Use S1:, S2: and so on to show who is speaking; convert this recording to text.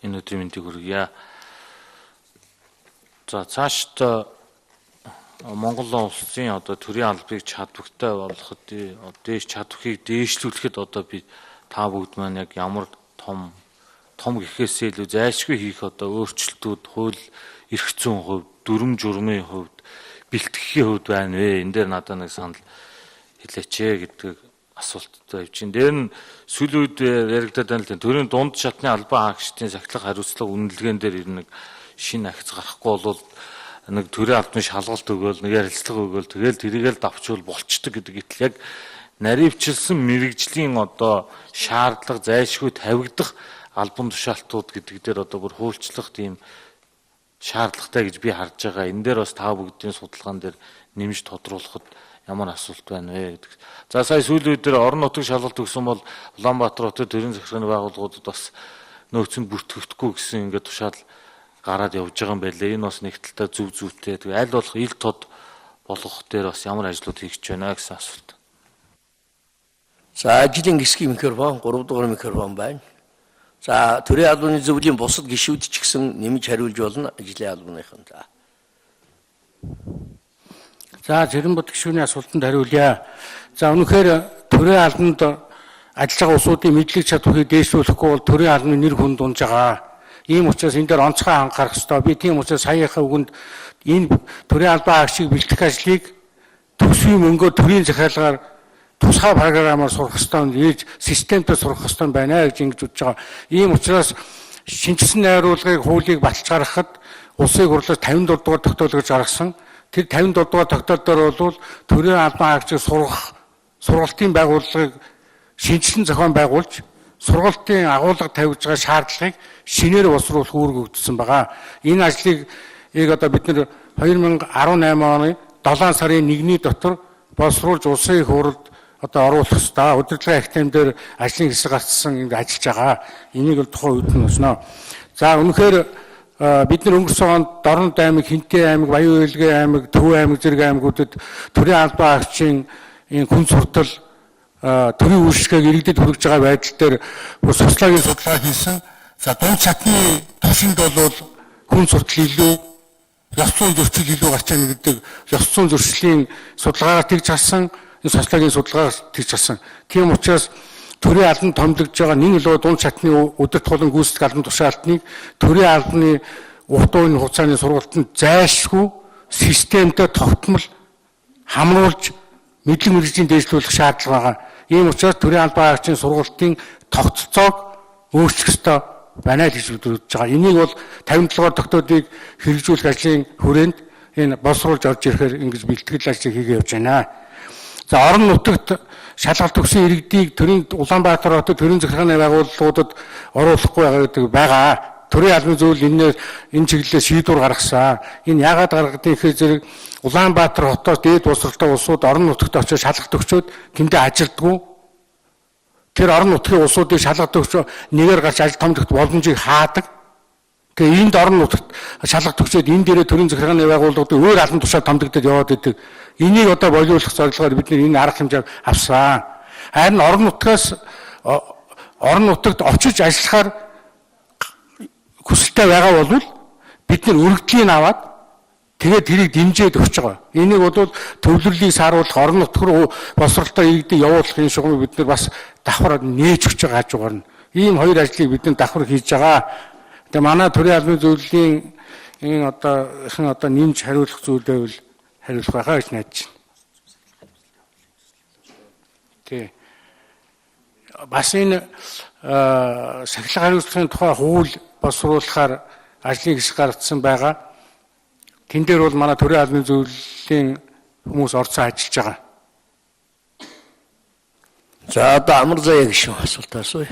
S1: энэ өдрийн мэндийг хүргье. За цаашдаа Монголын улсын одоо төрийн албыг чадвартай болгоход дээш чадварыг дээшлүүлэхэд одоо би та бүгд маань яг ямар том гэхээсээ илүү зайлшгүй хийх одоо өөрчлөлтүүд хууль эрх зүйн хувьд, дүрм журмын хувьд, бэлтгэхийн хувьд байна вэ? Энэ дээр надад нэг санал хэлээч гэдэг асуулттай явж байна. Дээр нь сүүлийн үед яригдаад байна л да. Төрийн дунд шатны албан хаагчдын сахилга хариуцлага үнэлгээн дээр нэг шинэ агц гарахгүй бол нэг төрийн албаны шалгалт өгөөл, нэг ярилцлага өгөөл, тэгэл тэрийгэл давчвал болчдөг гэдэг итэл яг наривчилсан мэрэгжлийн одоо шаардлага зайлшгүй тавигдах албан тушаалтууд гэдэг дээр одоо бүр хуульчлах тийм шаардлагатай гэж би харж байгаа. Энэ дээр бас та бүгдийн судалгаан дээр нэмж тодруулахад ямар асуулт байна вэ гэдэг. За сая сүүлийн үед орон нутгийн шалгалт өгсөн бол Улаанбаатар хотод төрийн захиргааны байгууллагуудад бас нөөцөнд бүртгэгдэхгүй гэсэн ингээд тушаал гараад явж байгаа юм байлээ. Энэ бас нэг талтай зүйтэй. Тэгээ аль болох ил тод болгох дээр бас ямар ажлууд хийх гэж байна гэсэн асуулт.
S2: За ажлын гисгийн микрофон 3 дугаар микрофон байна. За төрийн албаны зөвлөлийн бусад гишүүд ч гэсэн нэмж хариулж болно ажлын албаныхан.
S3: За Цэрэнбут гишүүний асуултанд хариулъя. За үнэхээр төрийн албанд ажиллаж байгаа улсуудын мэдлэг чадварыг дээшлүүлэхгүй бол төрийн албаны нэр хүнд унж байгаа. Ийм учраас энэ дээр онцгой анхаарах ёстой. Би тийм учраас саяхаа үгэнд энэ төрийн албан хаагчийг бэлтгэх ажлыг төсвийн мөнгөөр төрийн захиалгаар тусгай програмаар сурах ёстой, ээж системтэй сурах ёстой байна гэж ингэж үзэж байгаа. Ийм учраас шинжилсэн найруулгыг хуулийг баталж гаргахад улсын хурлаас 54 дугаар тогтоол гэж гаргасан. Тэр 54 дугаар тогтоолдоор бол төрийн албан хаагчийг сургах сургалтын байгууллагыг шинжилсэн зохион байгуулж сургалтын агуулга тавьж байгаа шаардлагыг шинээр боловсруулах үүрэг өгдсөн байгаа. Энэ ажлыг одоо бид нэр 2018 оны 7 сарын 1-ний дотор боловсруулж улсын их хурлд одоо оруулах ёстой. Удирдлагын ахтем дээр ажлын хэсэг гарцсан ингэ ажиллаж байгаа. Энийг л тухайн үед нь өснө. За үнэхээр бид нар өнгөрсөн онд Дорнод аймаг, Хинтээ аймаг, Баян Үйлгээ аймаг, Төв аймаг зэрэг аймагуудад төрийн албан хаагчийн энэ хүн суртал төрийн үйлчлэгийг иргэдэд хүргэж байгаа байдал дээр социологийн судалгаа хийсэн. За дунд шатны тушинд бол хүн суртал илүү, ёс зүйн зөрчил илүү гарч байна гэдэг ёс зүйн зөрчлийн судалгаагаар тэгж харсан. Энэ социологийн судалгаагаар тэгж харсан. Тийм учраас төрийн албанд томилогдож байгаа нэг л дунд шатны өдөрт тулан гүйцэтгэх албан тушаалтныг төрийн албаны урт үеийн хугацааны сургалтанд зайлшгүй системтэй тогтмол хамруулж мэдлэг мэргэжлийн дээшлүүлэх шаардлага байгаа. Ийм учраас төрийн албан хаагчийн сургалтын тогтолцоог өөрчлөх ёстой байна гэж үзэж байгаа. Энийг бол 57-р тогтоодыг хэрэгжүүлэх ажлын хүрээнд энэ боловсруулж орж ирэхээр ингэж бэлтгэл ажлыг хийгээ явж байна. За орон нутагт шалгалт өгсөн иргэдийг төрийн Улаанбаатар хотод төрийн захиргааны байгууллагуудад оруулахгүй байгаа гэдэг байгаа. Төрийн албаны зөвлөл энэ чиглэлээр шийдвэр гаргасан. Энэ яагаад гаргадаг гэхээр зэрэг Улаанбаатар хотоос дээд боловсролтой улсууд орон нутагт очиж шалгалт өгчөөд тэндээ ажилдгүй. Тэр орон нутгийн улсуудыг шалгалт өгчөө нэгээр гарч ажил томдоход боломжийг хаадаг. Тэгээ энд орон нутагт шалгалт өгчөөд энэ дээрээ төрийн захиргааны байгууллагууд өөр албан тушаал томдогдод яваад идэг. Энийг одоо болиулах зорилгоор бид энэ арга хэмжээг авсан. Харин орон нутагт очиж ажиллахаар хүсэлтэй байгаа бол бид нар өргөдлийн аваад тэгээд тэрийг дэмжиж өгч байгаа. Энийг бол төвлөрлийг сааруулах, орон нутг руу боловсролтой иргэдийг явуулах энэ шугамыг бид нар бас давхар нээж өгч байгаа хажуугаар нь. Ийм хоёр ажлыг бид нар давхар хийж байгаа. Тэгээ манай төрийн албаны зөвлөлийн энэ одоо нэмж хариулах зүйлээ бол хариулах байхаа гэж найдаж байна. Тий. Бас энэ сахилга хариуцлагын тухай хууль боловсруулахаар ажлын хэсэг гаргацсан байгаа. Тэн дээр бол манай төрийн албаны зөвлөлийн хүмүүс орцсон ажиллаж байгаа.
S2: За одоо амар заяа гişүн асуулт асууя.